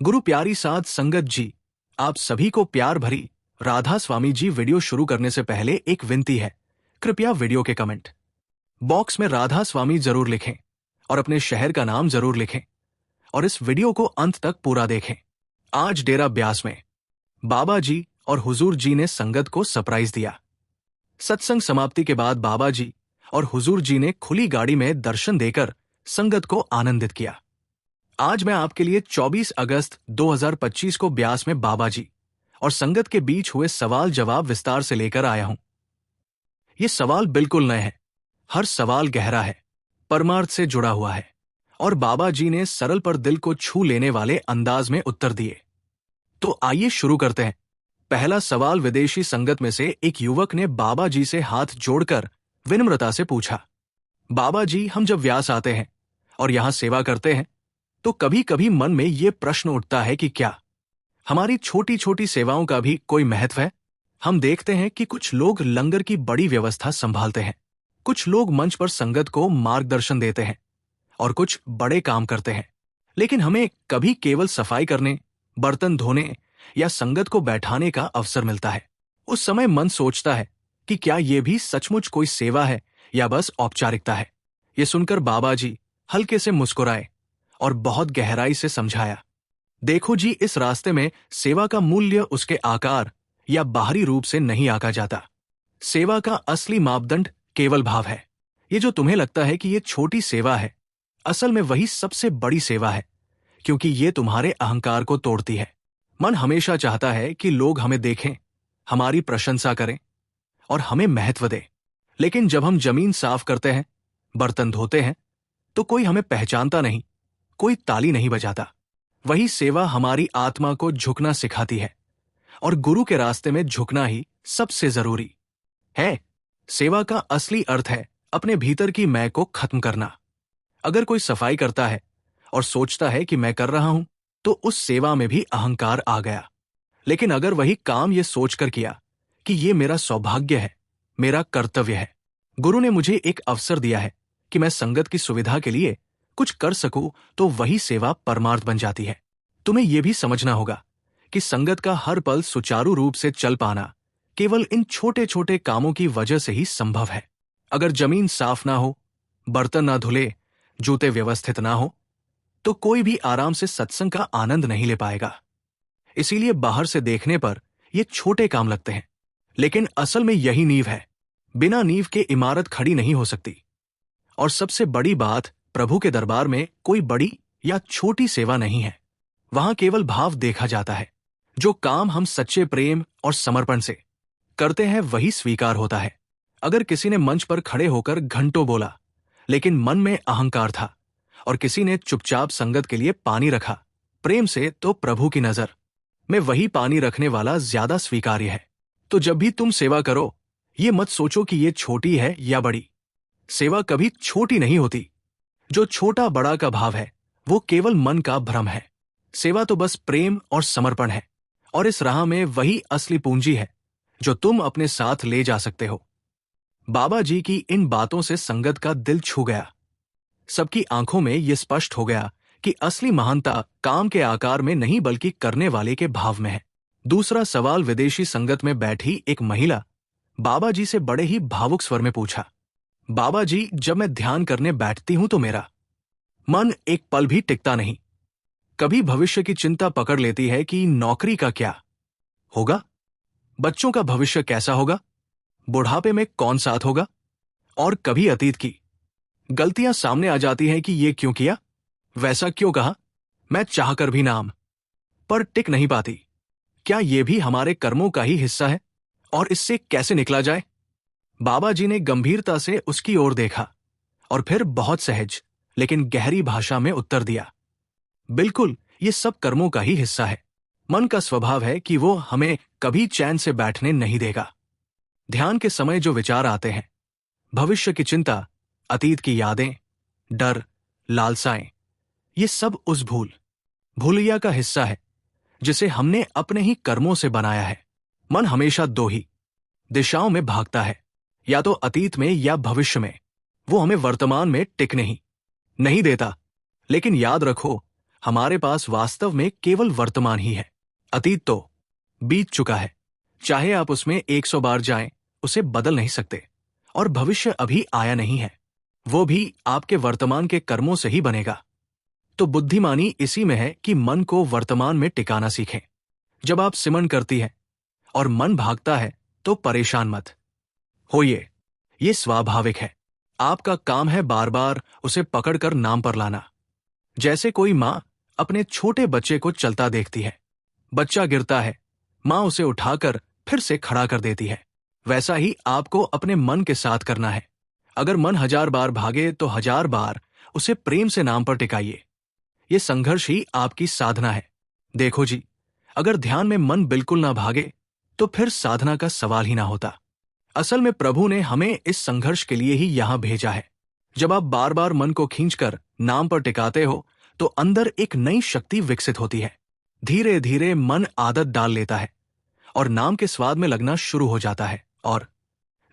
गुरु प्यारी साध संगत जी, आप सभी को प्यार भरी राधा स्वामी जी। वीडियो शुरू करने से पहले एक विनती है, कृपया वीडियो के कमेंट बॉक्स में राधा स्वामी जरूर लिखें और अपने शहर का नाम जरूर लिखें और इस वीडियो को अंत तक पूरा देखें। आज डेरा ब्यास में बाबा जी और हुजूर जी ने संगत को सरप्राइज दिया। सत्संग समाप्ति के बाद बाबा जी और हुजूर जी ने खुली गाड़ी में दर्शन देकर संगत को आनंदित किया। आज मैं आपके लिए 24 अगस्त 2025 को ब्यास में बाबा जी और संगत के बीच हुए सवाल जवाब विस्तार से लेकर आया हूं। ये सवाल बिल्कुल नए हैं, हर सवाल गहरा है, परमार्थ से जुड़ा हुआ है और बाबा जी ने सरल पर दिल को छू लेने वाले अंदाज में उत्तर दिए। तो आइए शुरू करते हैं। पहला सवाल विदेशी संगत में से एक युवक ने बाबा जी से हाथ जोड़कर विनम्रता से पूछा, बाबा जी, हम जब व्यास आते हैं और यहां सेवा करते हैं तो कभी कभी मन में ये प्रश्न उठता है कि क्या हमारी छोटी छोटी सेवाओं का भी कोई महत्व है। हम देखते हैं कि कुछ लोग लंगर की बड़ी व्यवस्था संभालते हैं, कुछ लोग मंच पर संगत को मार्गदर्शन देते हैं और कुछ बड़े काम करते हैं, लेकिन हमें कभी केवल सफाई करने, बर्तन धोने या संगत को बैठाने का अवसर मिलता है। उस समय मन सोचता है कि क्या यह भी सचमुच कोई सेवा है या बस औपचारिकता है। ये सुनकर बाबा जी हल्के से मुस्कुराए और बहुत गहराई से समझाया, देखो जी, इस रास्ते में सेवा का मूल्य उसके आकार या बाहरी रूप से नहीं आंका जाता। सेवा का असली मापदंड केवल भाव है। ये जो तुम्हें लगता है कि ये छोटी सेवा है, असल में वही सबसे बड़ी सेवा है, क्योंकि ये तुम्हारे अहंकार को तोड़ती है। मन हमेशा चाहता है कि लोग हमें देखें, हमारी प्रशंसा करें और हमें महत्व दे, लेकिन जब हम जमीन साफ करते हैं, बर्तन धोते हैं, तो कोई हमें पहचानता नहीं, कोई ताली नहीं बजाता। वही सेवा हमारी आत्मा को झुकना सिखाती है और गुरु के रास्ते में झुकना ही सबसे जरूरी है। सेवा का असली अर्थ है अपने भीतर की मैं को खत्म करना। अगर कोई सफाई करता है और सोचता है कि मैं कर रहा हूं, तो उस सेवा में भी अहंकार आ गया। लेकिन अगर वही काम ये सोचकर किया कि ये मेरा सौभाग्य है, मेरा कर्तव्य है, गुरु ने मुझे एक अवसर दिया है कि मैं संगत की सुविधा के लिए कुछ कर सकूं, तो वही सेवा परमार्थ बन जाती है। तुम्हें यह भी समझना होगा कि संगत का हर पल सुचारू रूप से चल पाना केवल इन छोटे छोटे कामों की वजह से ही संभव है। अगर जमीन साफ ना हो, बर्तन ना धुले, जूते व्यवस्थित ना हो, तो कोई भी आराम से सत्संग का आनंद नहीं ले पाएगा। इसीलिए बाहर से देखने पर ये छोटे काम लगते हैं, लेकिन असल में यही नींव है। बिना नींव के इमारत खड़ी नहीं हो सकती। और सबसे बड़ी बात, प्रभु के दरबार में कोई बड़ी या छोटी सेवा नहीं है, वहां केवल भाव देखा जाता है। जो काम हम सच्चे प्रेम और समर्पण से करते हैं वही स्वीकार होता है। अगर किसी ने मंच पर खड़े होकर घंटों बोला, लेकिन मन में अहंकार था, और किसी ने चुपचाप संगत के लिए पानी रखा प्रेम से, तो प्रभु की नजर में वही पानी रखने वाला ज्यादा स्वीकार्य है। तो जब भी तुम सेवा करो, ये मत सोचो कि ये छोटी है या बड़ी। सेवा कभी छोटी नहीं होती। जो छोटा बड़ा का भाव है वो केवल मन का भ्रम है। सेवा तो बस प्रेम और समर्पण है, और इस राह में वही असली पूंजी है जो तुम अपने साथ ले जा सकते हो। बाबा जी की इन बातों से संगत का दिल छू गया। सबकी आंखों में यह स्पष्ट हो गया कि असली महानता काम के आकार में नहीं बल्कि करने वाले के भाव में है। दूसरा सवाल विदेशी संगत में बैठी एक महिला बाबा जी से बड़े ही भावुक स्वर में पूछा, बाबा जी, जब मैं ध्यान करने बैठती हूं तो मेरा मन एक पल भी टिकता नहीं। कभी भविष्य की चिंता पकड़ लेती है कि नौकरी का क्या होगा, बच्चों का भविष्य कैसा होगा, बुढ़ापे में कौन साथ होगा, और कभी अतीत की गलतियां सामने आ जाती हैं कि ये क्यों किया, वैसा क्यों कहा। मैं चाहकर भी नाम पर टिक नहीं पाती। क्या ये भी हमारे कर्मों का ही हिस्सा है, और इससे कैसे निकला जाए। बाबा जी ने गंभीरता से उसकी ओर देखा और फिर बहुत सहज लेकिन गहरी भाषा में उत्तर दिया, बिल्कुल, ये सब कर्मों का ही हिस्सा है। मन का स्वभाव है कि वो हमें कभी चैन से बैठने नहीं देगा। ध्यान के समय जो विचार आते हैं, भविष्य की चिंता, अतीत की यादें, डर, लालसाएं, ये सब उस भूलिया का हिस्सा है जिसे हमने अपने ही कर्मों से बनाया है। मन हमेशा दो ही दिशाओं में भागता है, या तो अतीत में या भविष्य में। वो हमें वर्तमान में टिकने ही नहीं देता। लेकिन याद रखो, हमारे पास वास्तव में केवल वर्तमान ही है। अतीत तो बीत चुका है, चाहे आप उसमें 100 बार जाएं, उसे बदल नहीं सकते। और भविष्य अभी आया नहीं है, वो भी आपके वर्तमान के कर्मों से ही बनेगा। तो बुद्धिमानी इसी में है कि मन को वर्तमान में टिकाना सीखें। जब आप सिमन करती है और मन भागता है तो परेशान मत होइए, ये स्वाभाविक है। आपका काम है बार बार उसे पकड़कर नाम पर लाना। जैसे कोई माँ अपने छोटे बच्चे को चलता देखती है, बच्चा गिरता है, माँ उसे उठाकर फिर से खड़ा कर देती है। वैसा ही आपको अपने मन के साथ करना है। अगर मन 1000 बार भागे तो 1000 बार उसे प्रेम से नाम पर टिकाइए। ये संघर्ष ही आपकी साधना है। देखो जी, अगर ध्यान में मन बिल्कुल ना भागे तो फिर साधना का सवाल ही ना होता। असल में प्रभु ने हमें इस संघर्ष के लिए ही यहां भेजा है। जब आप बार बार मन को खींचकर नाम पर टिकाते हो तो अंदर एक नई शक्ति विकसित होती है। धीरे धीरे मन आदत डाल लेता है और नाम के स्वाद में लगना शुरू हो जाता है। और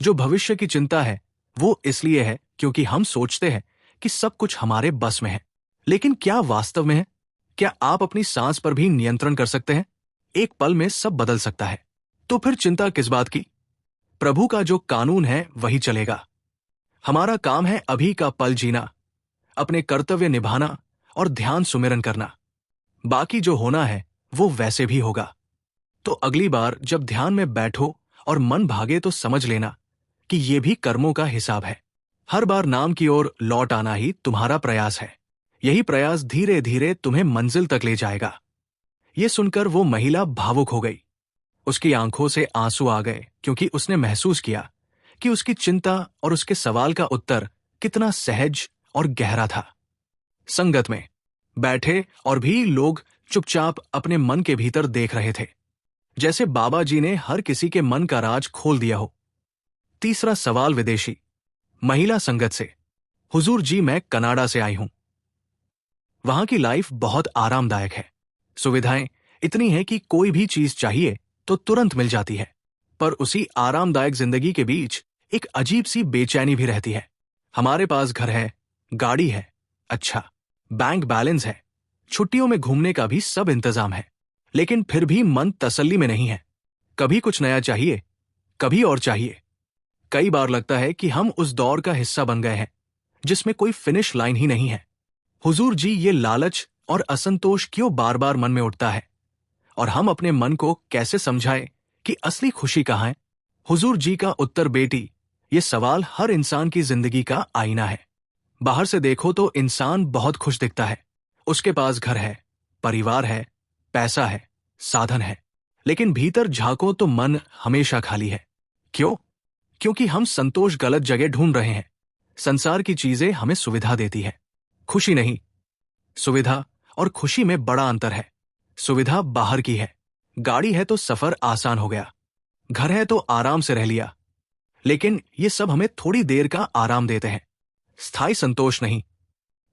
जो भविष्य की चिंता है वो इसलिए है क्योंकि हम सोचते हैं कि सब कुछ हमारे बस में है। लेकिन क्या वास्तव में है? क्या आप अपनी सांस पर भी नियंत्रण कर सकते हैं? एक पल में सब बदल सकता है। तो फिर चिंता किस बात की? प्रभु का जो कानून है वही चलेगा। हमारा काम है अभी का पल जीना, अपने कर्तव्य निभाना और ध्यान सुमिरन करना। बाकी जो होना है वो वैसे भी होगा। तो अगली बार जब ध्यान में बैठो और मन भागे तो समझ लेना कि ये भी कर्मों का हिसाब है। हर बार नाम की ओर लौट आना ही तुम्हारा प्रयास है। यही प्रयास धीरे धीरे तुम्हें मंजिल तक ले जाएगा। ये सुनकर वो महिला भावुक हो गई। उसकी आंखों से आंसू आ गए क्योंकि उसने महसूस किया कि उसकी चिंता और उसके सवाल का उत्तर कितना सहज और गहरा था। संगत में बैठे और भी लोग चुपचाप अपने मन के भीतर देख रहे थे, जैसे बाबा जी ने हर किसी के मन का राज खोल दिया हो। तीसरा सवाल विदेशी महिला संगत से। हुजूर जी, मैं कनाडा से आई हूं। वहां की लाइफ बहुत आरामदायक है। सुविधाएं इतनी हैं कि कोई भी चीज चाहिए तो तुरंत मिल जाती है। पर उसी आरामदायक जिंदगी के बीच एक अजीब सी बेचैनी भी रहती है। हमारे पास घर है, गाड़ी है, अच्छा बैंक बैलेंस है, छुट्टियों में घूमने का भी सब इंतजाम है, लेकिन फिर भी मन तसल्ली में नहीं है। कभी कुछ नया चाहिए, कभी और चाहिए। कई बार लगता है कि हम उस दौर का हिस्सा बन गए हैं जिसमें कोई फिनिश लाइन ही नहीं है। हुजूर जी, ये लालच और असंतोष क्यों बार बार मन में उठता है? और हम अपने मन को कैसे समझाएं कि असली खुशी कहाँ है? हुजूर जी का उत्तर, बेटी, ये सवाल हर इंसान की जिंदगी का आईना है। बाहर से देखो तो इंसान बहुत खुश दिखता है। उसके पास घर है, परिवार है, पैसा है, साधन है। लेकिन भीतर झांको तो मन हमेशा खाली है। क्यों? क्योंकि हम संतोष गलत जगह ढूंढ रहे हैं। संसार की चीजें हमें सुविधा देती है, खुशी नहीं। सुविधा और खुशी में बड़ा अंतर है। सुविधा बाहर की है, गाड़ी है तो सफर आसान हो गया, घर है तो आराम से रह लिया। लेकिन ये सब हमें थोड़ी देर का आराम देते हैं, स्थायी संतोष नहीं।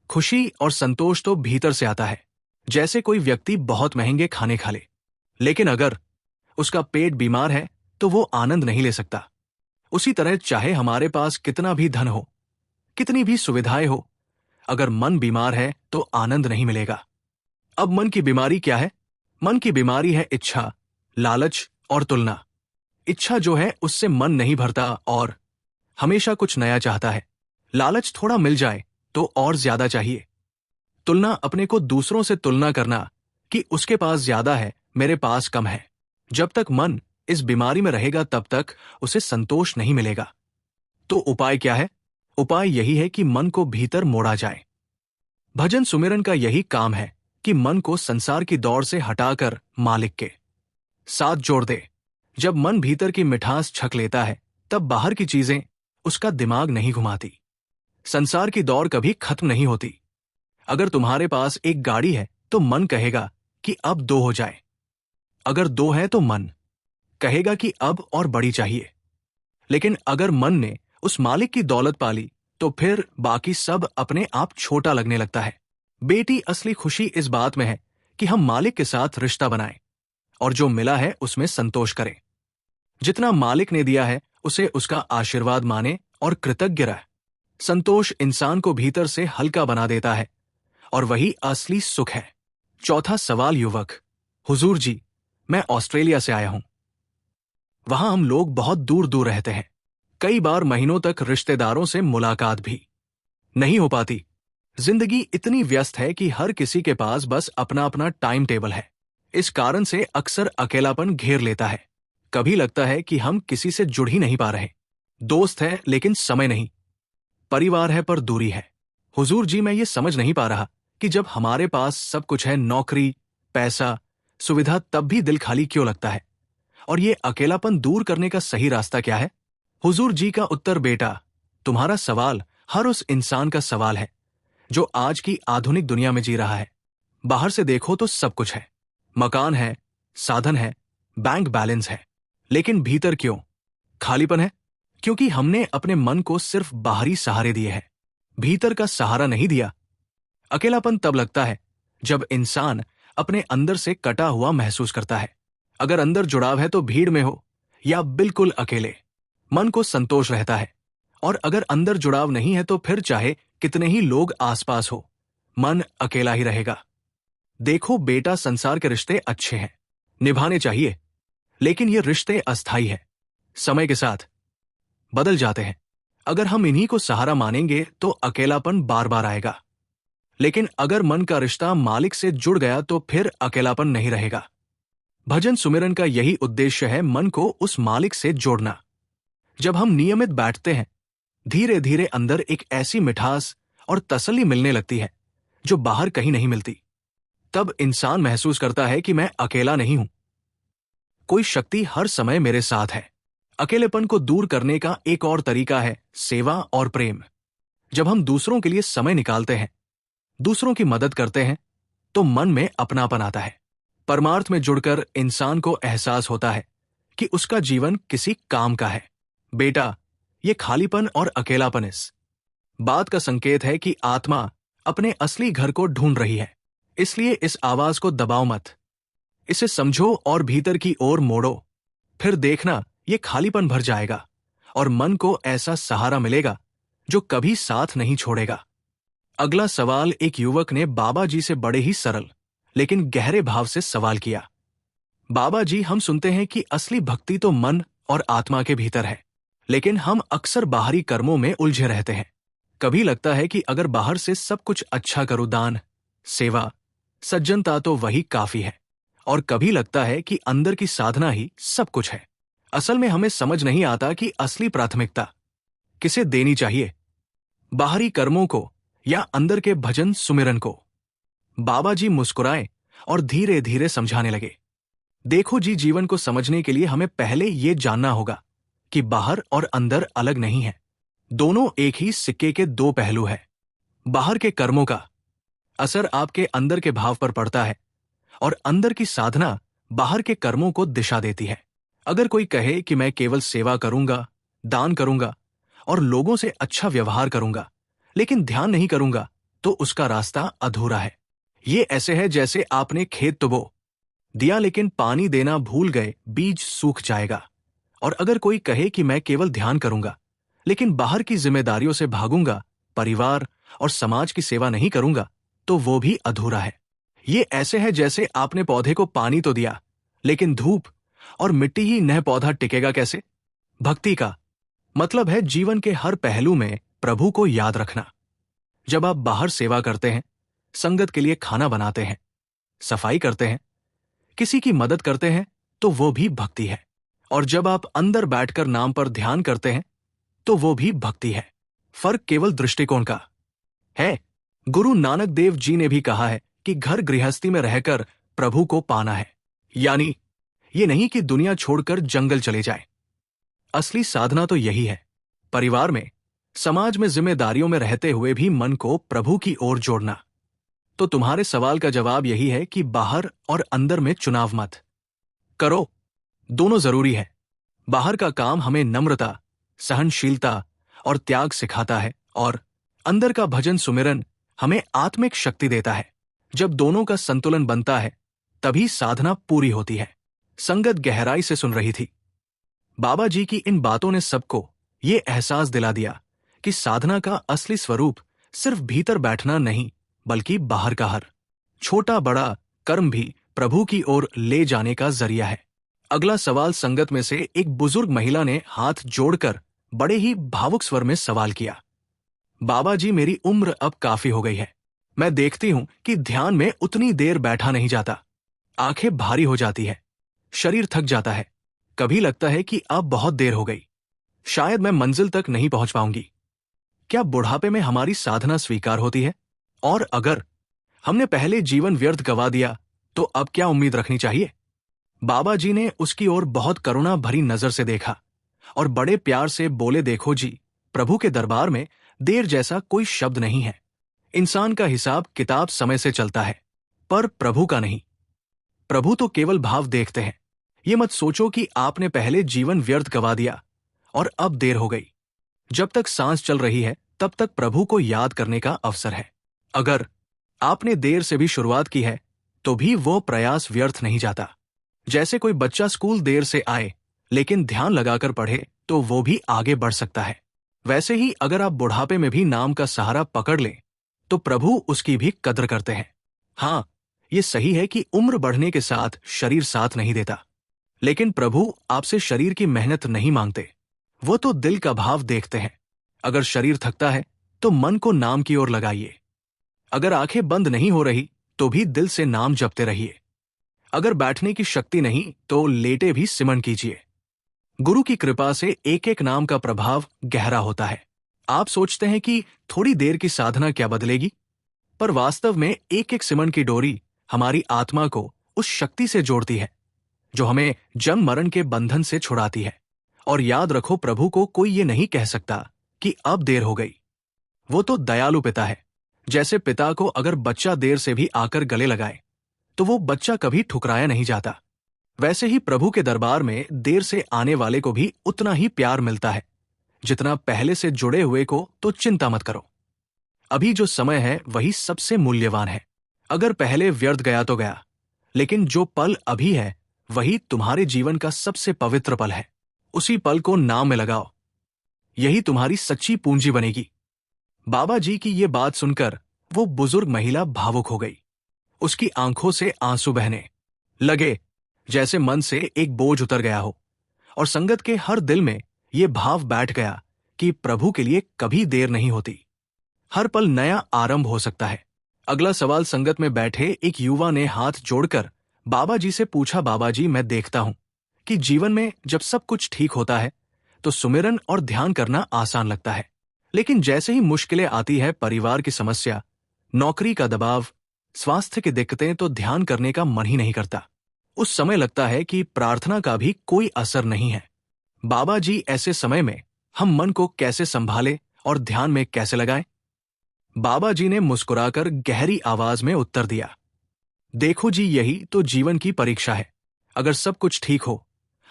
खुशी और संतोष तो भीतर से आता है। जैसे कोई व्यक्ति बहुत महंगे खाने खा ले, लेकिन अगर उसका पेट बीमार है तो वो आनंद नहीं ले सकता। उसी तरह चाहे हमारे पास कितना भी धन हो, कितनी भी सुविधाएं हो, अगर मन बीमार है तो आनंद नहीं मिलेगा। अब मन की बीमारी क्या है? मन की बीमारी है इच्छा, लालच और तुलना। इच्छा जो है उससे मन नहीं भरता और हमेशा कुछ नया चाहता है। लालच थोड़ा मिल जाए तो और ज्यादा चाहिए। तुलना अपने को दूसरों से तुलना करना कि उसके पास ज्यादा है, मेरे पास कम है। जब तक मन इस बीमारी में रहेगा तब तक उसे संतोष नहीं मिलेगा। तो उपाय क्या है? उपाय यही है कि मन को भीतर मोड़ा जाए। भजन सुमिरन का यही काम है कि मन को संसार की दौड़ से हटाकर मालिक के साथ जोड़ दे। जब मन भीतर की मिठास छक लेता है तब बाहर की चीजें उसका दिमाग नहीं घुमाती। संसार की दौड़ कभी खत्म नहीं होती। अगर तुम्हारे पास एक गाड़ी है तो मन कहेगा कि अब 2 हो जाए। अगर 2 है तो मन कहेगा कि अब और बड़ी चाहिए। लेकिन अगर मन ने उस मालिक की दौलत पाली तो फिर बाकी सब अपने आप छोटा लगने लगता है। बेटी, असली खुशी इस बात में है कि हम मालिक के साथ रिश्ता बनाएं और जो मिला है उसमें संतोष करें। जितना मालिक ने दिया है उसे उसका आशीर्वाद माने और कृतज्ञ रह। संतोष इंसान को भीतर से हल्का बना देता है और वही असली सुख है। चौथा सवाल युवक: हुजूर जी, मैं ऑस्ट्रेलिया से आया हूं। वहां हम लोग बहुत दूर दूर रहते हैं। कई बार महीनों तक रिश्तेदारों से मुलाकात भी नहीं हो पाती। जिंदगी इतनी व्यस्त है कि हर किसी के पास बस अपना अपना टाइम टेबल है। इस कारण से अक्सर अकेलापन घेर लेता है। कभी लगता है कि हम किसी से जुड़ ही नहीं पा रहे। दोस्त है लेकिन समय नहीं, परिवार है पर दूरी है। हुजूर जी, मैं ये समझ नहीं पा रहा कि जब हमारे पास सब कुछ है, नौकरी, पैसा, सुविधा, तब भी दिल खाली क्यों लगता है? और ये अकेलापन दूर करने का सही रास्ता क्या है? हुजूर जी का उत्तर: बेटा, तुम्हारा सवाल हर उस इंसान का सवाल है जो आज की आधुनिक दुनिया में जी रहा है। बाहर से देखो तो सब कुछ है, मकान है, साधन है, बैंक बैलेंस है, लेकिन भीतर क्यों खालीपन है? क्योंकि हमने अपने मन को सिर्फ बाहरी सहारे दिए हैं, भीतर का सहारा नहीं दिया। अकेलापन तब लगता है जब इंसान अपने अंदर से कटा हुआ महसूस करता है। अगर अंदर जुड़ाव है तो भीड़ में हो या बिल्कुल अकेले, मन को संतोष रहता है। और अगर अंदर जुड़ाव नहीं है तो फिर चाहे कितने ही लोग आसपास हो, मन अकेला ही रहेगा। देखो बेटा, संसार के रिश्ते अच्छे हैं, निभाने चाहिए, लेकिन ये रिश्ते अस्थायी है, समय के साथ बदल जाते हैं। अगर हम इन्हीं को सहारा मानेंगे तो अकेलापन बार बार आएगा, लेकिन अगर मन का रिश्ता मालिक से जुड़ गया तो फिर अकेलापन नहीं रहेगा। भजन सुमिरन का यही उद्देश्य है, मन को उस मालिक से जोड़ना। जब हम नियमित बैठते हैं, धीरे धीरे अंदर एक ऐसी मिठास और तसल्ली मिलने लगती है जो बाहर कहीं नहीं मिलती। तब इंसान महसूस करता है कि मैं अकेला नहीं हूं, कोई शक्ति हर समय मेरे साथ है। अकेलेपन को दूर करने का एक और तरीका है सेवा और प्रेम। जब हम दूसरों के लिए समय निकालते हैं, दूसरों की मदद करते हैं, तो मन में अपनापन आता है। परमार्थ में जुड़कर इंसान को एहसास होता है कि उसका जीवन किसी काम का है। बेटा, ये खालीपन और अकेलापन इस बात का संकेत है कि आत्मा अपने असली घर को ढूंढ रही है। इसलिए इस आवाज को दबाओ मत, इसे समझो और भीतर की ओर मोड़ो। फिर देखना, ये खालीपन भर जाएगा और मन को ऐसा सहारा मिलेगा जो कभी साथ नहीं छोड़ेगा। अगला सवाल एक युवक ने बाबा जी से बड़े ही सरल लेकिन गहरे भाव से सवाल किया। बाबा जी, हम सुनते हैं कि असली भक्ति तो मन और आत्मा के भीतर है, लेकिन हम अक्सर बाहरी कर्मों में उलझे रहते हैं। कभी लगता है कि अगर बाहर से सब कुछ अच्छा करूं, दान, सेवा, सज्जनता, तो वही काफी है। और कभी लगता है कि अंदर की साधना ही सब कुछ है। असल में हमें समझ नहीं आता कि असली प्राथमिकता किसे देनी चाहिए, बाहरी कर्मों को या अंदर के भजन सुमिरन को। बाबा जी मुस्कुराए और धीरे धीरे समझाने लगे। देखो जी, जीवन को समझने के लिए हमें पहले ये जानना होगा कि बाहर और अंदर अलग नहीं है, दोनों एक ही सिक्के के दो पहलू हैं। बाहर के कर्मों का असर आपके अंदर के भाव पर पड़ता है और अंदर की साधना बाहर के कर्मों को दिशा देती है। अगर कोई कहे कि मैं केवल सेवा करूंगा, दान करूंगा और लोगों से अच्छा व्यवहार करूंगा, लेकिन ध्यान नहीं करूंगा, तो उसका रास्ता अधूरा है। ये ऐसे है जैसे आपने खेत तो बो दिया लेकिन पानी देना भूल गए, बीज सूख जाएगा। और अगर कोई कहे कि मैं केवल ध्यान करूंगा लेकिन बाहर की जिम्मेदारियों से भागूंगा, परिवार और समाज की सेवा नहीं करूंगा, तो वो भी अधूरा है। ये ऐसे है जैसे आपने पौधे को पानी तो दिया, लेकिन धूप और मिट्टी ही न पौधा टिकेगा कैसे? भक्ति का मतलब है जीवन के हर पहलू में प्रभु को याद रखना। जब आप बाहर सेवा करते हैं, संगत के लिए खाना बनाते हैं, सफाई करते हैं, किसी की मदद करते हैं, तो वो भी भक्ति है। और जब आप अंदर बैठकर नाम पर ध्यान करते हैं, तो वो भी भक्ति है। फर्क केवल दृष्टिकोण का है। गुरु नानक देव जी ने भी कहा है कि घर गृहस्थी में रहकर प्रभु को पाना है। यानी ये नहीं कि दुनिया छोड़कर जंगल चले जाए। असली साधना तो यही है, परिवार में, समाज में जिम्मेदारियों में रहते हुए भी मन को प्रभु की ओर जोड़ना। तो तुम्हारे सवाल का जवाब यही है कि बाहर और अंदर में चुनाव मत करो, दोनों जरूरी है। बाहर का काम हमें नम्रता, सहनशीलता और त्याग सिखाता है, और अंदर का भजन सुमिरन हमें आत्मिक शक्ति देता है। जब दोनों का संतुलन बनता है, तभी साधना पूरी होती है। संगत गहराई से सुन रही थी। बाबा जी की इन बातों ने सबको ये एहसास दिला दिया कि साधना का असली स्वरूप सिर्फ भीतर बैठना नहीं, बल्कि बाहर का हर छोटा बड़ा कर्म भी प्रभु की ओर ले जाने का जरिया है। अगला सवाल संगत में से एक बुजुर्ग महिला ने हाथ जोड़कर बड़े ही भावुक स्वर में सवाल किया। बाबा जी, मेरी उम्र अब काफी हो गई है। मैं देखती हूं कि ध्यान में उतनी देर बैठा नहीं जाता। आंखें भारी हो जाती है, शरीर थक जाता है। कभी लगता है कि अब बहुत देर हो गई, शायद मैं मंजिल तक नहीं पहुंच पाऊंगी। क्या बुढ़ापे में हमारी साधना स्वीकार होती है? और अगर हमने पहले जीवन व्यर्थ गवा दिया तो अब क्या उम्मीद रखनी चाहिए? बाबा जी ने उसकी ओर बहुत करुणा भरी नजर से देखा और बड़े प्यार से बोले, देखो जी, प्रभु के दरबार में देर जैसा कोई शब्द नहीं है। इंसान का हिसाब किताब समय से चलता है, पर प्रभु का नहीं। प्रभु तो केवल भाव देखते हैं। ये मत सोचो कि आपने पहले जीवन व्यर्थ गवा दिया और अब देर हो गई। जब तक सांस चल रही है तब तक प्रभु को याद करने का अवसर है। अगर आपने देर से भी शुरुआत की है तो भी वो प्रयास व्यर्थ नहीं जाता। जैसे कोई बच्चा स्कूल देर से आए लेकिन ध्यान लगाकर पढ़े तो वो भी आगे बढ़ सकता है। वैसे ही अगर आप बुढ़ापे में भी नाम का सहारा पकड़ लें तो प्रभु उसकी भी कद्र करते हैं। हाँ, ये सही है कि उम्र बढ़ने के साथ शरीर साथ नहीं देता, लेकिन प्रभु आपसे शरीर की मेहनत नहीं मांगते। वो तो दिल का भाव देखते हैं। अगर शरीर थकता है तो मन को नाम की ओर लगाइए। अगर आंखें बंद नहीं हो रही तो भी दिल से नाम जपते रहिए। अगर बैठने की शक्ति नहीं तो लेटे भी सिमरन कीजिए। गुरु की कृपा से एक एक नाम का प्रभाव गहरा होता है। आप सोचते हैं कि थोड़ी देर की साधना क्या बदलेगी, पर वास्तव में एक एक सिमरन की डोरी हमारी आत्मा को उस शक्ति से जोड़ती है जो हमें जन्म मरण के बंधन से छुड़ाती है। और याद रखो, प्रभु को कोई ये नहीं कह सकता कि अब देर हो गई। वो तो दयालु पिता है। जैसे पिता को अगर बच्चा देर से भी आकर गले लगाए तो वो बच्चा कभी ठुकराया नहीं जाता, वैसे ही प्रभु के दरबार में देर से आने वाले को भी उतना ही प्यार मिलता है जितना पहले से जुड़े हुए को। तो चिंता मत करो, अभी जो समय है वही सबसे मूल्यवान है। अगर पहले व्यर्थ गया तो गया, लेकिन जो पल अभी है वही तुम्हारे जीवन का सबसे पवित्र पल है। उसी पल को नाम में लगाओ, यही तुम्हारी सच्ची पूंजी बनेगी। बाबा जी की ये बात सुनकर वो बुजुर्ग महिला भावुक हो गई। उसकी आंखों से आंसू बहने लगे, जैसे मन से एक बोझ उतर गया हो, और संगत के हर दिल में ये भाव बैठ गया कि प्रभु के लिए कभी देर नहीं होती। हर पल नया आरंभ हो सकता है। अगला सवाल संगत में बैठे एक युवा ने हाथ जोड़कर बाबा जी से पूछा, बाबा जी, मैं देखता हूं कि जीवन में जब सब कुछ ठीक होता है तो सुमिरन और ध्यान करना आसान लगता है, लेकिन जैसे ही मुश्किलें आती है, परिवार की समस्या, नौकरी का दबाव, स्वास्थ्य की दिक्कतें, तो ध्यान करने का मन ही नहीं करता। उस समय लगता है कि प्रार्थना का भी कोई असर नहीं है। बाबा जी, ऐसे समय में हम मन को कैसे संभालें और ध्यान में कैसे लगाएं? बाबा जी ने मुस्कुराकर गहरी आवाज में उत्तर दिया, देखो जी, यही तो जीवन की परीक्षा है। अगर सब कुछ ठीक हो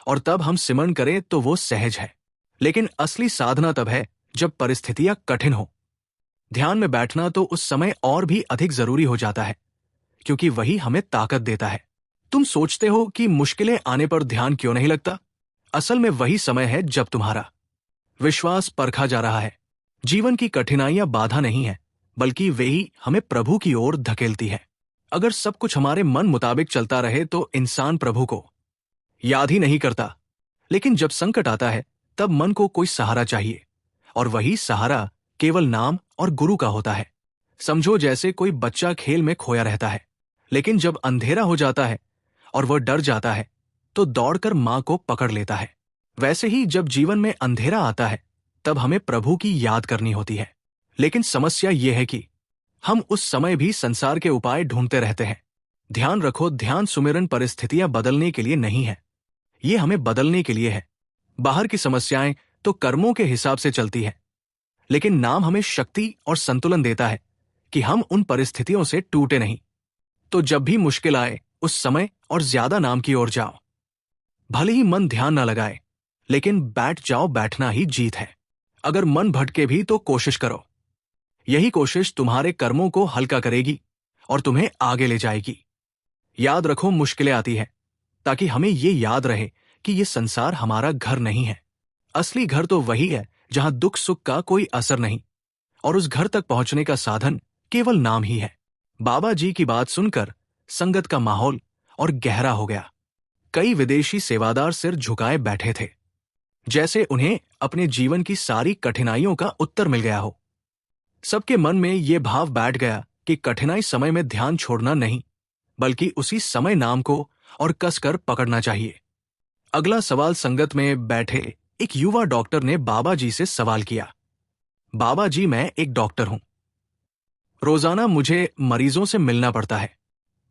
और तब हम सिमरन करें तो वो सहज है, लेकिन असली साधना तब है जब परिस्थितियां कठिन हो। ध्यान में बैठना तो उस समय और भी अधिक जरूरी हो जाता है, क्योंकि वही हमें ताकत देता है। तुम सोचते हो कि मुश्किलें आने पर ध्यान क्यों नहीं लगता? असल में वही समय है जब तुम्हारा विश्वास परखा जा रहा है। जीवन की कठिनाइयां बाधा नहीं है, बल्कि वे ही हमें प्रभु की ओर धकेलती है। अगर सब कुछ हमारे मन मुताबिक चलता रहे तो इंसान प्रभु को याद ही नहीं करता, लेकिन जब संकट आता है तब मन को कोई सहारा चाहिए, और वही सहारा केवल नाम और गुरु का होता है। समझो जैसे कोई बच्चा खेल में खोया रहता है, लेकिन जब अंधेरा हो जाता है और वह डर जाता है तो दौड़कर मां को पकड़ लेता है। वैसे ही जब जीवन में अंधेरा आता है तब हमें प्रभु की याद करनी होती है। लेकिन समस्या यह है कि हम उस समय भी संसार के उपाय ढूंढते रहते हैं। ध्यान रखो, ध्यान सुमिरन परिस्थितियां बदलने के लिए नहीं है, ये हमें बदलने के लिए है। बाहर की समस्याएं तो कर्मों के हिसाब से चलती है, लेकिन नाम हमें शक्ति और संतुलन देता है कि हम उन परिस्थितियों से टूटे नहीं। तो जब भी मुश्किल आए उस समय और ज्यादा नाम की ओर जाओ। भले ही मन ध्यान ना लगाए, लेकिन बैठ जाओ, बैठना ही जीत है। अगर मन भटके भी तो कोशिश करो, यही कोशिश तुम्हारे कर्मों को हल्का करेगी और तुम्हें आगे ले जाएगी। याद रखो, मुश्किलें आती है ताकि हमें ये याद रहे कि ये संसार हमारा घर नहीं है। असली घर तो वही है जहां दुख सुख का कोई असर नहीं, और उस घर तक पहुंचने का साधन केवल नाम ही है। बाबा जी की बात सुनकर संगत का माहौल और गहरा हो गया। कई विदेशी सेवादार सिर झुकाए बैठे थे, जैसे उन्हें अपने जीवन की सारी कठिनाइयों का उत्तर मिल गया हो। सबके मन में ये भाव बैठ गया कि कठिनाई समय में ध्यान छोड़ना नहीं, बल्कि उसी समय नाम को और कसकर पकड़ना चाहिए। अगला सवाल संगत में बैठे एक युवा डॉक्टर ने बाबा जी से सवाल किया, बाबा जी, मैं एक डॉक्टर हूं। रोजाना मुझे मरीजों से मिलना पड़ता है,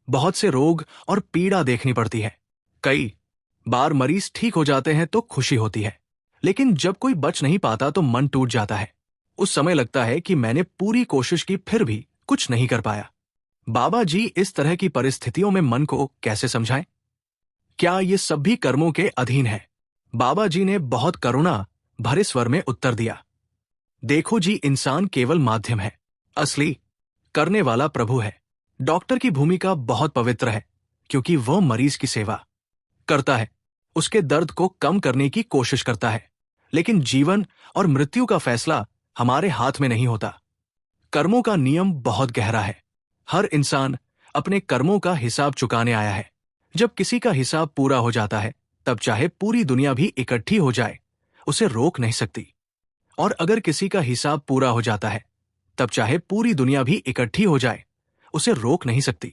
बहुत से रोग और पीड़ा देखनी पड़ती है। कई बार मरीज ठीक हो जाते हैं तो खुशी होती है, लेकिन जब कोई बच नहीं पाता तो मन टूट जाता है। उस समय लगता है कि मैंने पूरी कोशिश की फिर भी कुछ नहीं कर पाया। बाबा जी इस तरह की परिस्थितियों में मन को कैसे समझाएं? क्या ये सब भी कर्मों के अधीन है? बाबा जी ने बहुत करुणा भरे स्वर में उत्तर दिया, देखो जी, इंसान केवल माध्यम है, असली करने वाला प्रभु है। डॉक्टर की भूमिका बहुत पवित्र है, क्योंकि वह मरीज की सेवा करता है, उसके दर्द को कम करने की कोशिश करता है। लेकिन जीवन और मृत्यु का फैसला हमारे हाथ में नहीं होता। कर्मों का नियम बहुत गहरा है। हर इंसान अपने कर्मों का हिसाब चुकाने आया है। जब किसी का हिसाब पूरा हो जाता है, तब चाहे पूरी दुनिया भी इकट्ठी हो जाए, उसे रोक नहीं सकती। और अगर किसी का हिसाब पूरा हो जाता है, तब चाहे पूरी दुनिया भी इकट्ठी हो जाए, उसे रोक नहीं सकती।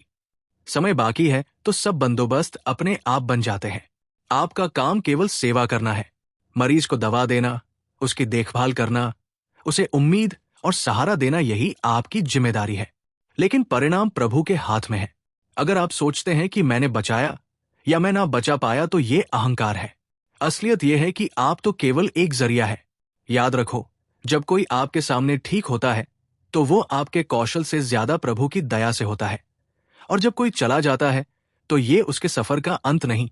समय बाकी है तो सब बंदोबस्त अपने आप बन जाते हैं। आपका काम केवल सेवा करना है, मरीज को दवा देना, उसकी देखभाल करना, उसे उम्मीद और सहारा देना, यही आपकी जिम्मेदारी है। लेकिन परिणाम प्रभु के हाथ में है। अगर आप सोचते हैं कि मैंने बचाया या मैं ना बचा पाया, तो ये अहंकार है। असलियत यह है कि आप तो केवल एक जरिया है। याद रखो, जब कोई आपके सामने ठीक होता है तो वो आपके कौशल से ज्यादा प्रभु की दया से होता है। और जब कोई चला जाता है तो ये उसके सफर का अंत नहीं,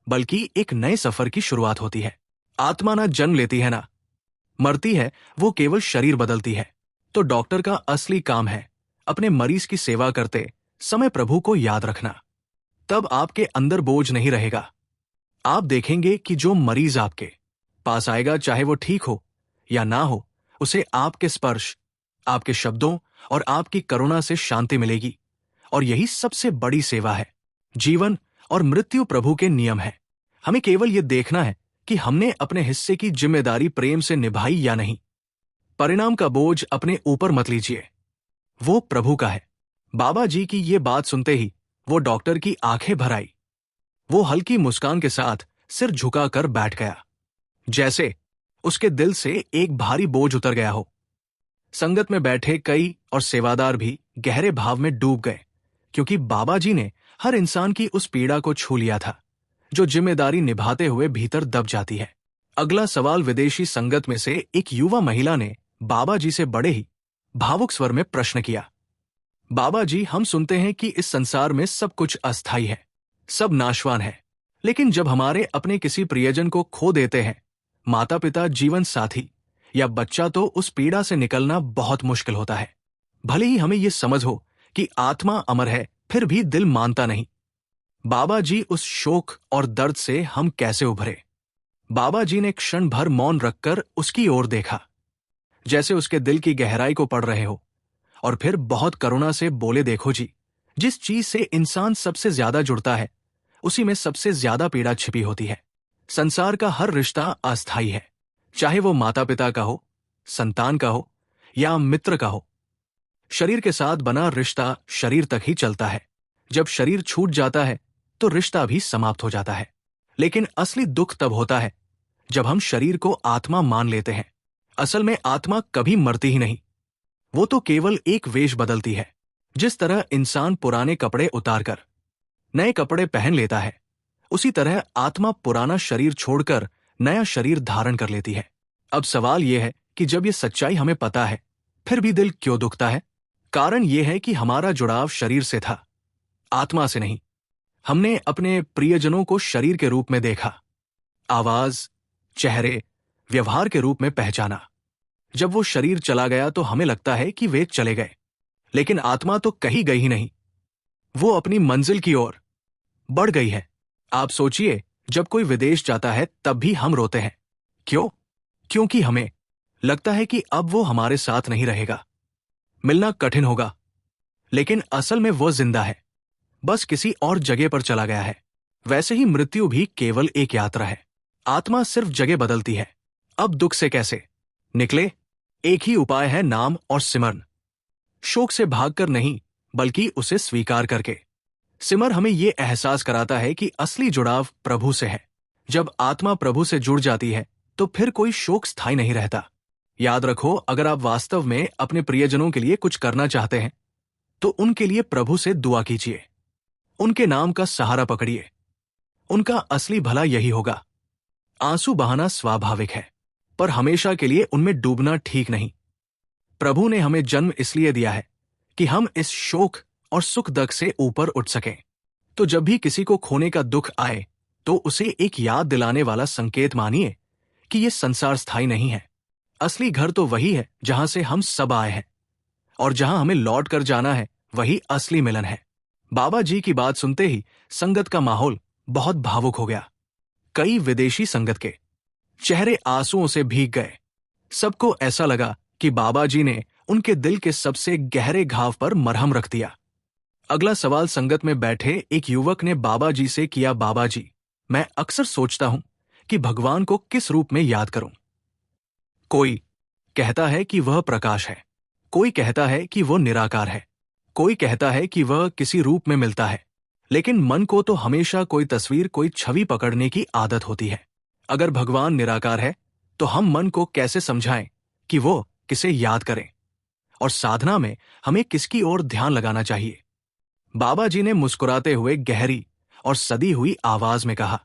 बल्कि एक नए सफर की शुरुआत होती है। आत्मा ना जन्म लेती है ना मरती है, वो केवल शरीर बदलती है। तो डॉक्टर का असली काम है अपने मरीज की सेवा करते समय प्रभु को याद रखना। तब आपके अंदर बोझ नहीं रहेगा। आप देखेंगे कि जो मरीज आपके पास आएगा, चाहे वो ठीक हो या ना हो, उसे आपके स्पर्श, आपके शब्दों और आपकी करुणा से शांति मिलेगी। और यही सबसे बड़ी सेवा है। जीवन और मृत्यु प्रभु के नियम है। हमें केवल यह देखना है कि हमने अपने हिस्से की जिम्मेदारी प्रेम से निभाई या नहीं। परिणाम का बोझ अपने ऊपर मत लीजिए, वो प्रभु का है। बाबा जी की ये बात सुनते ही वो डॉक्टर की आंखें भर आई। वो हल्की मुस्कान के साथ सिर झुकाकर बैठ गया, जैसे उसके दिल से एक भारी बोझ उतर गया हो। संगत में बैठे कई और सेवादार भी गहरे भाव में डूब गए, क्योंकि बाबा जी ने हर इंसान की उस पीड़ा को छू लिया था जो जिम्मेदारी निभाते हुए भीतर दब जाती है। अगला सवाल विदेशी संगत में से एक युवा महिला ने बाबा जी से बड़े ही भावुक स्वर में प्रश्न किया, बाबा जी, हम सुनते हैं कि इस संसार में सब कुछ अस्थायी है, सब नाशवान है। लेकिन जब हमारे अपने किसी प्रियजन को खो देते हैं, माता पिता, जीवन साथी या बच्चा, तो उस पीड़ा से निकलना बहुत मुश्किल होता है। भले ही हमें यह समझ हो कि आत्मा अमर है, फिर भी दिल मानता नहीं। बाबा जी, उस शोक और दर्द से हम कैसे उभरे? बाबा जी ने क्षण भर मौन रखकर उसकी ओर देखा, जैसे उसके दिल की गहराई को पढ़ रहे हो, और फिर बहुत करुणा से बोले, देखो जी, जिस चीज से इंसान सबसे ज्यादा जुड़ता है, उसी में सबसे ज्यादा पीड़ा छिपी होती है। संसार का हर रिश्ता अस्थायी है, चाहे वो माता पिता का हो, संतान का हो या मित्र का हो। शरीर के साथ बना रिश्ता शरीर तक ही चलता है। जब शरीर छूट जाता है तो रिश्ता भी समाप्त हो जाता है। लेकिन असली दुख तब होता है जब हम शरीर को आत्मा मान लेते हैं। असल में आत्मा कभी मरती ही नहीं, वो तो केवल एक वेश बदलती है। जिस तरह इंसान पुराने कपड़े उतारकर नए कपड़े पहन लेता है, उसी तरह आत्मा पुराना शरीर छोड़कर नया शरीर धारण कर लेती है। अब सवाल यह है कि जब यह सच्चाई हमें पता है, फिर भी दिल क्यों दुखता है? कारण यह है कि हमारा जुड़ाव शरीर से था, आत्मा से नहीं। हमने अपने प्रियजनों को शरीर के रूप में देखा, आवाज, चेहरे, व्यवहार के रूप में पहचाना। जब वो शरीर चला गया तो हमें लगता है कि वे चले गए, लेकिन आत्मा तो कहीं गई ही नहीं, वो अपनी मंजिल की ओर बढ़ गई है। आप सोचिए, जब कोई विदेश जाता है तब भी हम रोते हैं। क्यों? क्योंकि हमें लगता है कि अब वो हमारे साथ नहीं रहेगा, मिलना कठिन होगा। लेकिन असल में वो जिंदा है, बस किसी और जगह पर चला गया है। वैसे ही मृत्यु भी केवल एक यात्रा है। आत्मा सिर्फ जगह बदलती है। अब दुख से कैसे निकले? एक ही उपाय है, नाम और सिमरन। शोक से भागकर नहीं, बल्कि उसे स्वीकार करके। सिमर हमें यह एहसास कराता है कि असली जुड़ाव प्रभु से है। जब आत्मा प्रभु से जुड़ जाती है तो फिर कोई शोक स्थायी नहीं रहता। याद रखो, अगर आप वास्तव में अपने प्रियजनों के लिए कुछ करना चाहते हैं तो उनके लिए प्रभु से दुआ कीजिए। उनके नाम का सहारा पकड़िए। उनका असली भला यही होगा। आंसू बहाना स्वाभाविक है, पर हमेशा के लिए उनमें डूबना ठीक नहीं। प्रभु ने हमें जन्म इसलिए दिया है कि हम इस शोक और सुख दुख से ऊपर उठ सकें। तो जब भी किसी को खोने का दुख आए तो उसे एक याद दिलाने वाला संकेत मानिए कि यह संसार स्थायी नहीं है। असली घर तो वही है जहां से हम सब आए हैं, और जहां हमें लौट कर जाना है वही असली मिलन है। बाबा जी की बात सुनते ही संगत का माहौल बहुत भावुक हो गया। कई विदेशी संगत के चेहरे आंसुओं से भीग गए। सबको ऐसा लगा कि बाबा जी ने उनके दिल के सबसे गहरे घाव पर मरहम रख दिया। अगला सवाल संगत में बैठे एक युवक ने बाबा जी से किया। बाबा जी, मैं अक्सर सोचता हूं कि भगवान को किस रूप में याद करूं। कोई कहता है कि वह प्रकाश है, कोई कहता है कि वह निराकार है, कोई कहता है कि वह किसी रूप में मिलता है, लेकिन मन को तो हमेशा कोई तस्वीर, कोई छवि पकड़ने की आदत होती है। अगर भगवान निराकार है तो हम मन को कैसे समझाएं कि वो किसे याद करें, और साधना में हमें किसकी ओर ध्यान लगाना चाहिए? बाबा जी ने मुस्कुराते हुए गहरी और सदी हुई आवाज में कहा,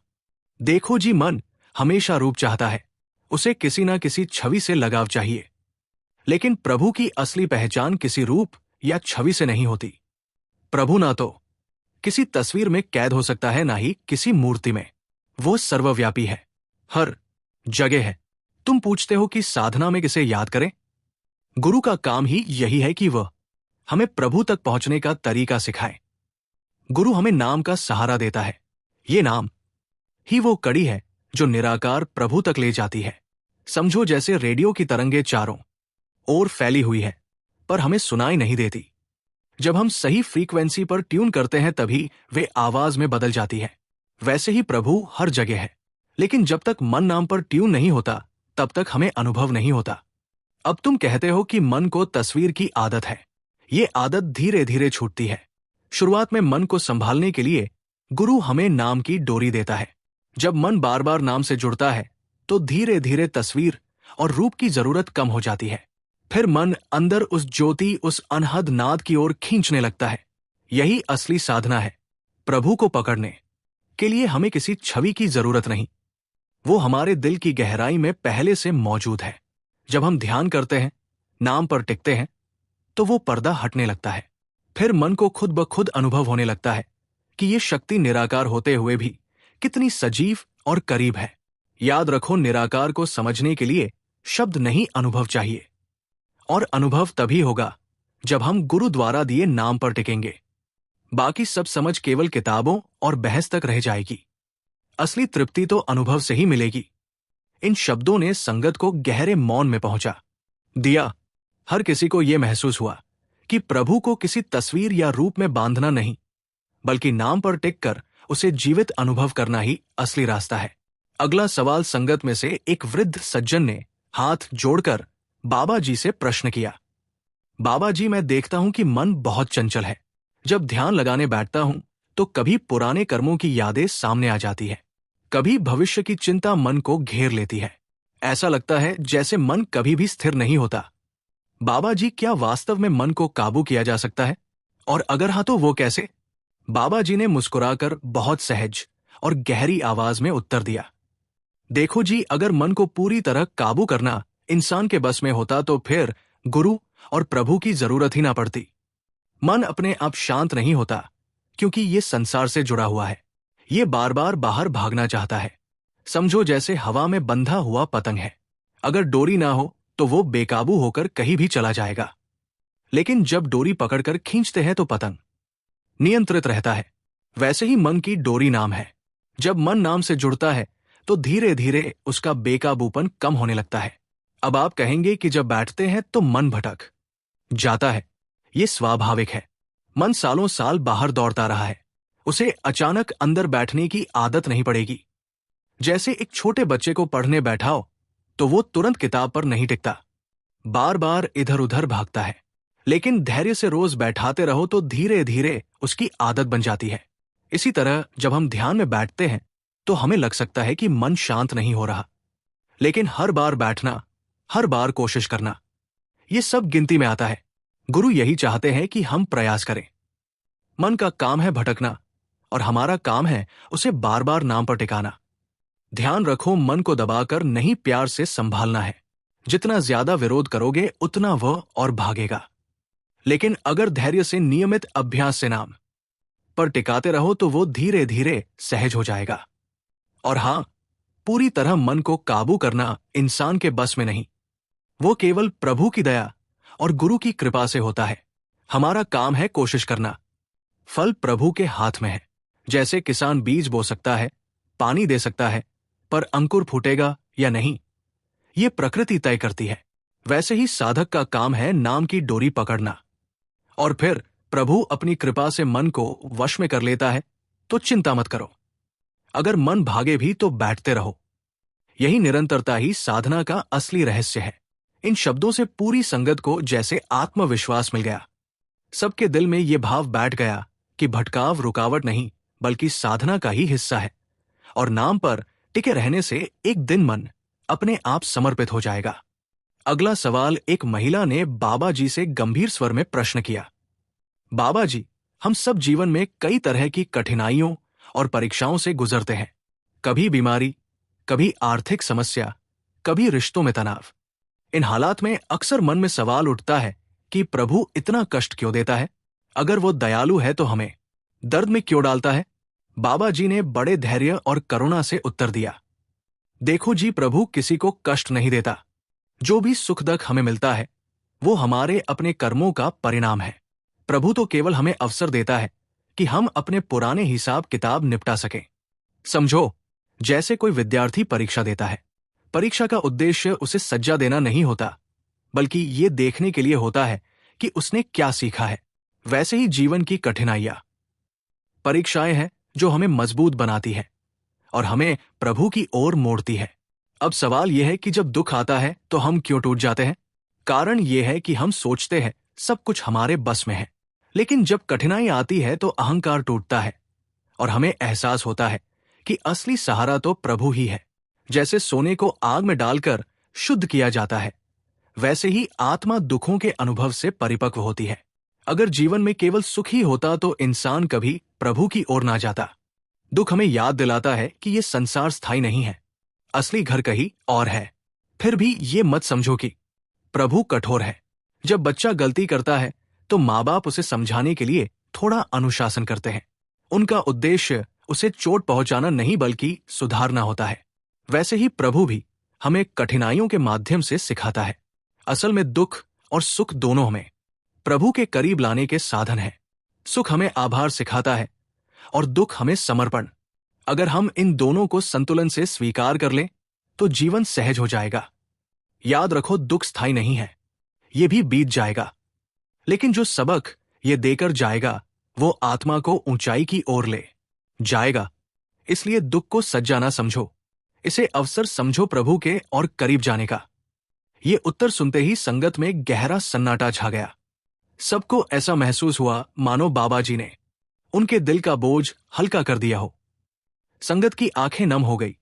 देखो जी, मन हमेशा रूप चाहता है, उसे किसी ना किसी छवि से लगाव चाहिए। लेकिन प्रभु की असली पहचान किसी रूप या छवि से नहीं होती। प्रभु ना तो किसी तस्वीर में कैद हो सकता है, ना ही किसी मूर्ति में। वो सर्वव्यापी है, हर जगह है। तुम पूछते हो कि साधना में किसे याद करें? गुरु का काम ही यही है कि वह हमें प्रभु तक पहुंचने का तरीका सिखाए। गुरु हमें नाम का सहारा देता है। ये नाम ही वो कड़ी है जो निराकार प्रभु तक ले जाती है। समझो जैसे रेडियो की तरंगे चारों ओर फैली हुई है, पर हमें सुनाई नहीं देती। जब हम सही फ्रीक्वेंसी पर ट्यून करते हैं तभी वे आवाज में बदल जाती है। वैसे ही प्रभु हर जगह है, लेकिन जब तक मन नाम पर ट्यून नहीं होता तब तक हमें अनुभव नहीं होता। अब तुम कहते हो कि मन को तस्वीर की आदत है। ये आदत धीरे धीरे छूटती है। शुरुआत में मन को संभालने के लिए गुरु हमें नाम की डोरी देता है। जब मन बार बार नाम से जुड़ता है तो धीरे धीरे तस्वीर और रूप की जरूरत कम हो जाती है। फिर मन अंदर उस ज्योति, उस अनहद नाद की ओर खींचने लगता है। यही असली साधना है। प्रभु को पकड़ने के लिए हमें किसी छवि की जरूरत नहीं, वो हमारे दिल की गहराई में पहले से मौजूद है। जब हम ध्यान करते हैं, नाम पर टिकते हैं, तो वो पर्दा हटने लगता है। फिर मन को खुद ब खुद अनुभव होने लगता है कि ये शक्ति निराकार होते हुए भी कितनी सजीव और करीब है। याद रखो, निराकार को समझने के लिए शब्द नहीं, अनुभव चाहिए। और अनुभव तभी होगा जब हम गुरु द्वारा दिए नाम पर टिकेंगे। बाकी सब समझ केवल किताबों और बहस तक रह जाएगी। असली तृप्ति तो अनुभव से ही मिलेगी। इन शब्दों ने संगत को गहरे मौन में पहुंचा दिया। हर किसी को यह महसूस हुआ कि प्रभु को किसी तस्वीर या रूप में बांधना नहीं, बल्कि नाम पर टिककर उसे जीवित अनुभव करना ही असली रास्ता है। अगला सवाल संगत में से एक वृद्ध सज्जन ने हाथ जोड़कर बाबा जी से प्रश्न किया। बाबा जी, मैं देखता हूं कि मन बहुत चंचल है। जब ध्यान लगाने बैठता हूं तो कभी पुराने कर्मों की यादें सामने आ जाती है, कभी भविष्य की चिंता मन को घेर लेती है। ऐसा लगता है जैसे मन कभी भी स्थिर नहीं होता। बाबा जी, क्या वास्तव में मन को काबू किया जा सकता है? और अगर हाँ तो वो कैसे? बाबा जी ने मुस्कुराकर बहुत सहज और गहरी आवाज में उत्तर दिया। देखो जी, अगर मन को पूरी तरह काबू करना इंसान के बस में होता तो फिर गुरु और प्रभु की जरूरत ही ना पड़ती। मन अपने आप शांत नहीं होता, क्योंकि ये संसार से जुड़ा हुआ है। ये बार बार बाहर भागना चाहता है। समझो जैसे हवा में बंधा हुआ पतंग है। अगर डोरी ना हो तो वो बेकाबू होकर कहीं भी चला जाएगा, लेकिन जब डोरी पकड़कर खींचते हैं तो पतंग नियंत्रित रहता है। वैसे ही मन की डोरी नाम है। जब मन नाम से जुड़ता है तो धीरे धीरे उसका बेकाबूपन कम होने लगता है। अब आप कहेंगे कि जब बैठते हैं तो मन भटक जाता है। ये स्वाभाविक है। मन सालों साल बाहर दौड़ता रहा है, उसे अचानक अंदर बैठने की आदत नहीं पड़ेगी। जैसे एक छोटे बच्चे को पढ़ने बैठाओ तो वो तुरंत किताब पर नहीं टिकता, बार बार इधर उधर भागता है। लेकिन धैर्य से रोज बैठाते रहो तो धीरे धीरे उसकी आदत बन जाती है। इसी तरह जब हम ध्यान में बैठते हैं तो हमें लग सकता है कि मन शांत नहीं हो रहा, लेकिन हर बार बैठना, हर बार कोशिश करना, ये सब गिनती में आता है। गुरु यही चाहते हैं कि हम प्रयास करें। मन का काम है भटकना और हमारा काम है उसे बार बार नाम पर टिकाना। ध्यान रखो, मन को दबाकर नहीं, प्यार से संभालना है। जितना ज्यादा विरोध करोगे उतना वह और भागेगा। लेकिन अगर धैर्य से, नियमित अभ्यास से नाम पर टिकाते रहो तो वो धीरे धीरे सहज हो जाएगा। और हां, पूरी तरह मन को काबू करना इंसान के बस में नहीं, वो केवल प्रभु की दया और गुरु की कृपा से होता है। हमारा काम है कोशिश करना, फल प्रभु के हाथ में है। जैसे किसान बीज बो सकता है, पानी दे सकता है, पर अंकुर फूटेगा या नहीं, ये प्रकृति तय करती है। वैसे ही साधक का काम है नाम की डोरी पकड़ना। और फिर प्रभु अपनी कृपा से मन को वश में कर लेता है तो चिंता मत करो। अगर मन भागे भी तो बैठते रहो। यही निरंतरता ही साधना का असली रहस्य है। इन शब्दों से पूरी संगत को जैसे आत्मविश्वास मिल गया। सबके दिल में ये भाव बैठ गया कि भटकाव रुकावट नहीं बल्कि साधना का ही हिस्सा है, और नाम पर टिके रहने से एक दिन मन अपने आप समर्पित हो जाएगा। अगला सवाल एक महिला ने बाबा जी से गंभीर स्वर में प्रश्न किया। बाबा जी, हम सब जीवन में कई तरह की कठिनाइयों और परीक्षाओं से गुजरते हैं। कभी बीमारी, कभी आर्थिक समस्या, कभी रिश्तों में तनाव। इन हालात में अक्सर मन में सवाल उठता है कि प्रभु इतना कष्ट क्यों देता है? अगर वो दयालु है तो हमें दर्द में क्यों डालता है? बाबा जी ने बड़े धैर्य और करुणा से उत्तर दिया, देखो जी, प्रभु किसी को कष्ट नहीं देता। जो भी सुख दुख हमें मिलता है वो हमारे अपने कर्मों का परिणाम है। प्रभु तो केवल हमें अवसर देता है कि हम अपने पुराने हिसाब किताब निपटा सकें। समझो, जैसे कोई विद्यार्थी परीक्षा देता है। परीक्षा का उद्देश्य उसे सज्जा देना नहीं होता, बल्कि ये देखने के लिए होता है कि उसने क्या सीखा है। वैसे ही जीवन की कठिनाइयां, परीक्षाएं हैं जो हमें मजबूत बनाती है और हमें प्रभु की ओर मोड़ती है। अब सवाल यह है कि जब दुख आता है तो हम क्यों टूट जाते हैं? कारण यह है कि हम सोचते हैं सब कुछ हमारे बस में है, लेकिन जब कठिनाई आती है तो अहंकार टूटता है और हमें एहसास होता है कि असली सहारा तो प्रभु ही है। जैसे सोने को आग में डालकर शुद्ध किया जाता है, वैसे ही आत्मा दुखों के अनुभव से परिपक्व होती है। अगर जीवन में केवल सुख ही होता तो इंसान कभी प्रभु की ओर ना जाता। दुख हमें याद दिलाता है कि ये संसार स्थायी नहीं है, असली घर कहीं और है। फिर भी ये मत समझो कि प्रभु कठोर है। जब बच्चा गलती करता है तो माँ बाप उसे समझाने के लिए थोड़ा अनुशासन करते हैं। उनका उद्देश्य उसे चोट पहुंचाना नहीं बल्कि सुधारना होता है। वैसे ही प्रभु भी हमें कठिनाइयों के माध्यम से सिखाता है। असल में दुख और सुख दोनों हमें प्रभु के करीब लाने के साधन हैं। सुख हमें आभार सिखाता है और दुख हमें समर्पण। अगर हम इन दोनों को संतुलन से स्वीकार कर लें तो जीवन सहज हो जाएगा। याद रखो, दुख स्थायी नहीं है, ये भी बीत जाएगा, लेकिन जो सबक ये देकर जाएगा वो आत्मा को ऊंचाई की ओर ले जाएगा। इसलिए दुख को सज्जा ना समझो, इसे अवसर समझो प्रभु के और करीब जाने का। ये उत्तर सुनते ही संगत में गहरा सन्नाटा छा गया। सबको ऐसा महसूस हुआ मानो बाबा जी ने उनके दिल का बोझ हल्का कर दिया हो। संगत की आंखें नम हो गई,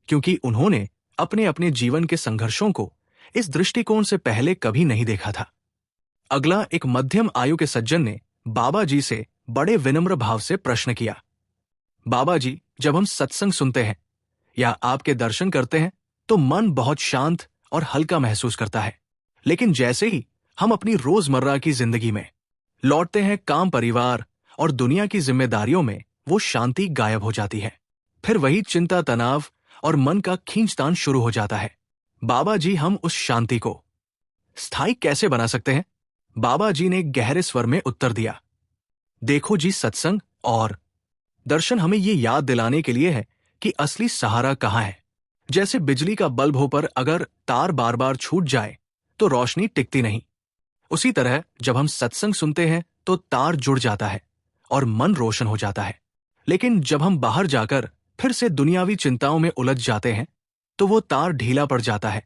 क्योंकि उन्होंने अपने अपने जीवन के संघर्षों को इस दृष्टिकोण से पहले कभी नहीं देखा था। अगला एक मध्यम आयु के सज्जन ने बाबा जी से बड़े विनम्र भाव से प्रश्न किया, बाबा जी, जब हम सत्संग सुनते हैं या आपके दर्शन करते हैं तो मन बहुत शांत और हल्का महसूस करता है, लेकिन जैसे ही हम अपनी रोजमर्रा की जिंदगी में लौटते हैं, काम, परिवार और दुनिया की जिम्मेदारियों में, वो शांति गायब हो जाती है। फिर वही चिंता, तनाव और मन का खींचतान शुरू हो जाता है। बाबा जी, हम उस शांति को स्थायी कैसे बना सकते हैं? बाबा जी ने गहरे स्वर में उत्तर दिया, देखो जी, सत्संग और दर्शन हमें ये याद दिलाने के लिए है कि असली सहारा कहाँ है। जैसे बिजली का बल्ब हो पर अगर तार बार बार छूट जाए तो रोशनी टिकती नहीं, उसी तरह जब हम सत्संग सुनते हैं तो तार जुड़ जाता है और मन रोशन हो जाता है। लेकिन जब हम बाहर जाकर फिर से दुनियावी चिंताओं में उलझ जाते हैं तो वो तार ढीला पड़ जाता है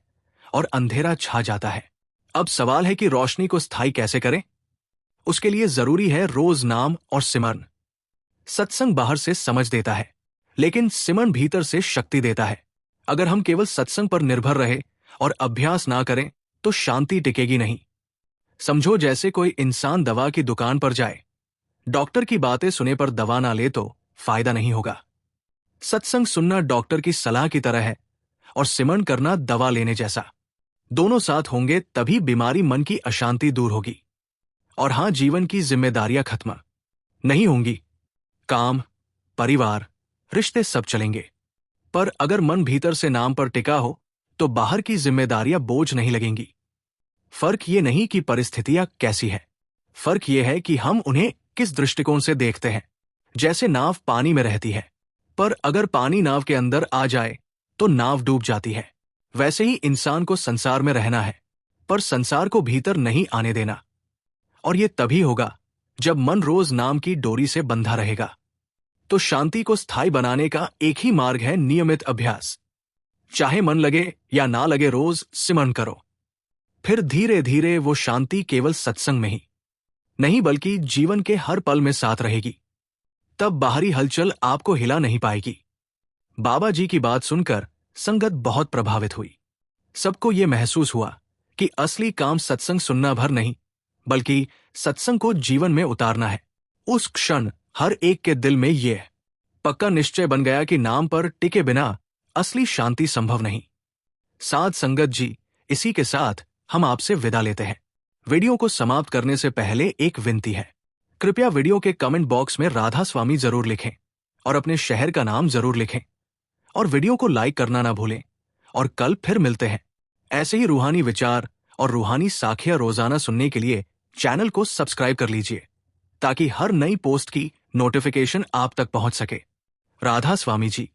और अंधेरा छा जाता है। अब सवाल है कि रोशनी को स्थायी कैसे करें। उसके लिए जरूरी है रोज नाम और सिमरन। सत्संग बाहर से समझ देता है, लेकिन सिमरन भीतर से शक्ति देता है। अगर हम केवल सत्संग पर निर्भर रहे और अभ्यास ना करें तो शांति टिकेगी नहीं। समझो जैसे कोई इंसान दवा की दुकान पर जाए, डॉक्टर की बातें सुने पर दवा ना ले तो फायदा नहीं होगा। सत्संग सुनना डॉक्टर की सलाह की तरह है और सिमरन करना दवा लेने जैसा। दोनों साथ होंगे तभी बीमारी, मन की अशांति दूर होगी। और हां, जीवन की जिम्मेदारियां खत्म नहीं होंगी। काम, परिवार, रिश्ते सब चलेंगे। पर अगर मन भीतर से नाम पर टिका हो तो बाहर की जिम्मेदारियां बोझ नहीं लगेंगी। फर्क ये नहीं कि परिस्थितियां कैसी है, फर्क ये है कि हम उन्हें किस दृष्टिकोण से देखते हैं। जैसे नाव पानी में रहती है, पर अगर पानी नाव के अंदर आ जाए तो नाव डूब जाती है। वैसे ही इंसान को संसार में रहना है, पर संसार को भीतर नहीं आने देना। और ये तभी होगा जब मन रोज नाम की डोरी से बंधा रहेगा। तो शांति को स्थायी बनाने का एक ही मार्ग है, नियमित अभ्यास। चाहे मन लगे या ना लगे, रोज सिमरन करो। फिर धीरे धीरे वो शांति केवल सत्संग में ही नहीं बल्कि जीवन के हर पल में साथ रहेगी। तब बाहरी हलचल आपको हिला नहीं पाएगी। बाबा जी की बात सुनकर संगत बहुत प्रभावित हुई। सबको ये महसूस हुआ कि असली काम सत्संग सुनना भर नहीं, बल्कि सत्संग को जीवन में उतारना है। उस क्षण हर एक के दिल में ये पक्का निश्चय बन गया कि नाम पर टिके बिना असली शांति संभव नहीं। साध संगत जी, इसी के साथ हम आपसे विदा लेते हैं। वीडियो को समाप्त करने से पहले एक विनती है, कृपया वीडियो के कमेंट बॉक्स में राधा स्वामी जरूर लिखें और अपने शहर का नाम जरूर लिखें। और वीडियो को लाइक करना ना भूलें। और कल फिर मिलते हैं। ऐसे ही रूहानी विचार और रूहानी साखियां रोजाना सुनने के लिए चैनल को सब्सक्राइब कर लीजिए, ताकि हर नई पोस्ट की नोटिफिकेशन आप तक पहुंच सके। राधा स्वामी जी।